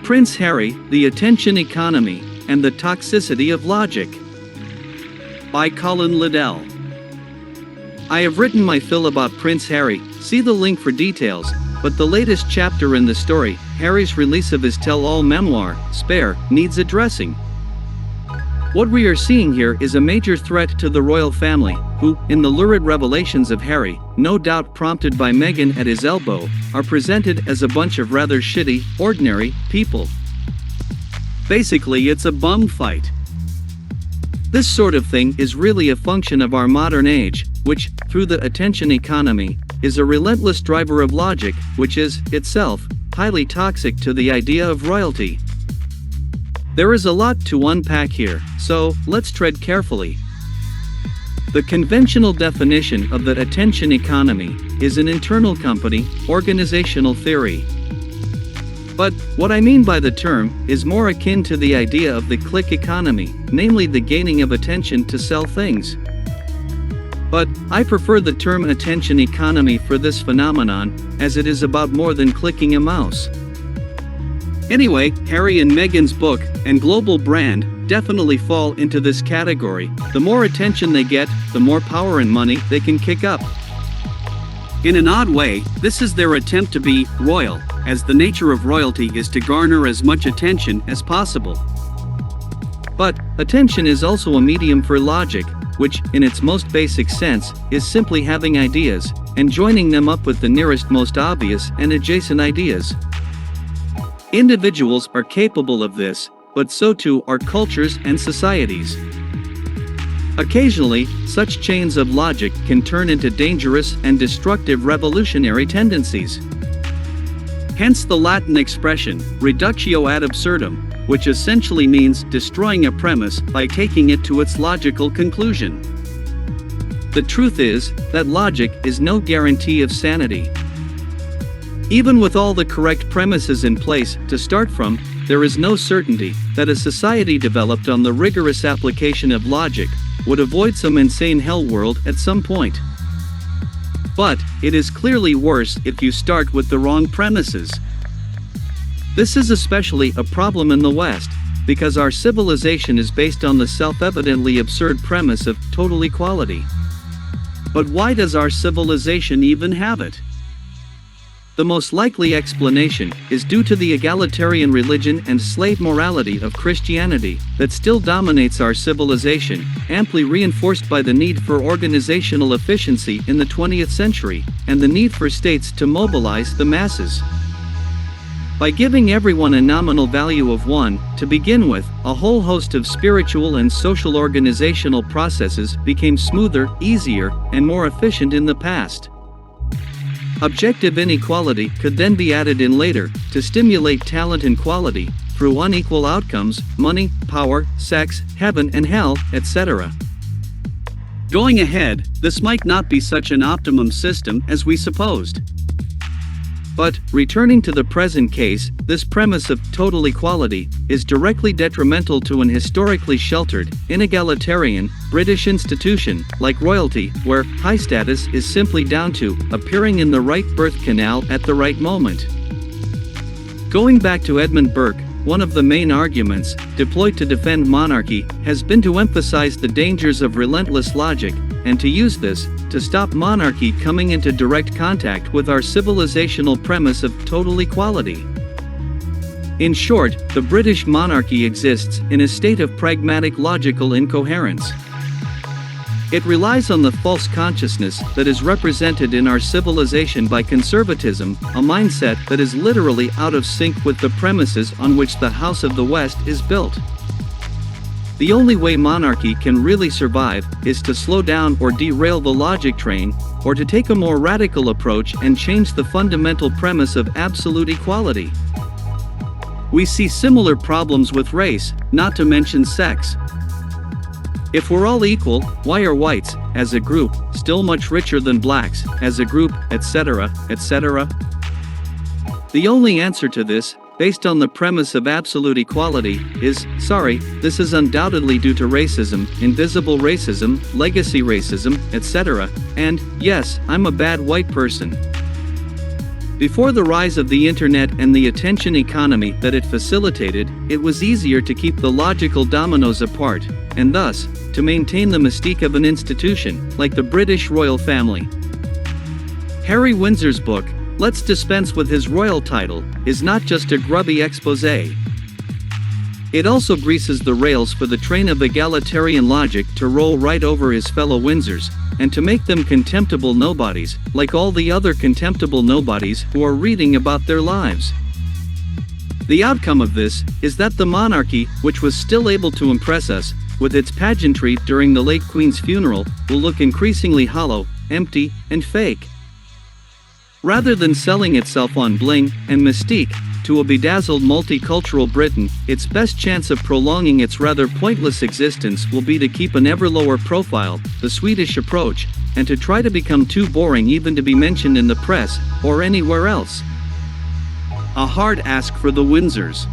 Prince Harry, The Attention Economy, and the Toxicity of Logic. By Colin Liddell. I have written my fill about Prince Harry, see the link for details, but the latest chapter in the story, Harry's release of his tell-all memoir, Spare, needs addressing. What we are seeing here is a major threat to the royal family, who, in the lurid revelations of Harry, no doubt prompted by Meghan at his elbow, are presented as a bunch of rather shitty, ordinary people. Basically, it's a bum fight. This sort of thing is really a function of our modern age, which, through the attention economy, is a relentless driver of logic, which is, itself, highly toxic to the idea of royalty. There is a lot to unpack here, so let's tread carefully. The conventional definition of the attention economy is an internal company, organizational theory. But what I mean by the term is more akin to the idea of the click economy, namely the gaining of attention to sell things. But I prefer the term attention economy for this phenomenon, as it is about more than clicking a mouse. Anyway, Harry and Meghan's book and global brand definitely fall into this category. The more attention they get, the more power and money they can kick up. In an odd way, this is their attempt to be royal, as the nature of royalty is to garner as much attention as possible. But attention is also a medium for logic, which, in its most basic sense, is simply having ideas and joining them up with the nearest most obvious and adjacent ideas. Individuals are capable of this, but so too are cultures and societies. Occasionally, such chains of logic can turn into dangerous and destructive revolutionary tendencies. Hence the Latin expression, reductio ad absurdum, which essentially means destroying a premise by taking it to its logical conclusion. The truth is that logic is no guarantee of sanity. Even with all the correct premises in place to start from, there is no certainty that a society developed on the rigorous application of logic would avoid some insane hell world at some point. But it is clearly worse if you start with the wrong premises. This is especially a problem in the West, because our civilization is based on the self-evidently absurd premise of total equality. But why does our civilization even have it? The most likely explanation is due to the egalitarian religion and slave morality of Christianity that still dominates our civilization, amply reinforced by the need for organizational efficiency in the 20th century, and the need for states to mobilize the masses. By giving everyone a nominal value of 1, to begin with, a whole host of spiritual and social organizational processes became smoother, easier, and more efficient in the past. Objective inequality could then be added in later, to stimulate talent and quality, through unequal outcomes, money, power, sex, heaven and hell, etc. Going ahead, this might not be such an optimum system as we supposed. But, returning to the present case, this premise of total equality is directly detrimental to an historically sheltered, inegalitarian, British institution, like royalty, where high status is simply down to appearing in the right birth canal at the right moment. Going back to Edmund Burke, one of the main arguments deployed to defend monarchy has been to emphasize the dangers of relentless logic, and to use this to stop monarchy coming into direct contact with our civilizational premise of total equality. In short, the British monarchy exists in a state of pragmatic logical incoherence. It relies on the false consciousness that is represented in our civilization by conservatism, a mindset that is literally out of sync with the premises on which the House of the West is built. The only way monarchy can really survive is to slow down or derail the logic train, or to take a more radical approach and change the fundamental premise of absolute equality. We see similar problems with race, not to mention sex. If we're all equal, why are whites, as a group, still much richer than blacks, as a group, etc., etc.? The only answer to this, based on the premise of absolute equality, is, sorry, this is undoubtedly due to racism, invisible racism, legacy racism, etc., and, yes, I'm a bad white person. Before the rise of the internet and the attention economy that it facilitated, it was easier to keep the logical dominoes apart, and thus, to maintain the mystique of an institution, like the British royal family. Harry Windsor's book, Let's Dispense with His Royal Title, is not just a grubby exposé. It also greases the rails for the train of egalitarian logic to roll right over his fellow Windsors, and to make them contemptible nobodies, like all the other contemptible nobodies who are reading about their lives. The outcome of this is that the monarchy, which was still able to impress us, with its pageantry during the late Queen's funeral, will look increasingly hollow, empty, and fake. Rather than selling itself on bling and mystique to a bedazzled multicultural Britain, its best chance of prolonging its rather pointless existence will be to keep an ever lower profile, the Swedish approach, and to try to become too boring even to be mentioned in the press or anywhere else. A hard ask for the Windsors.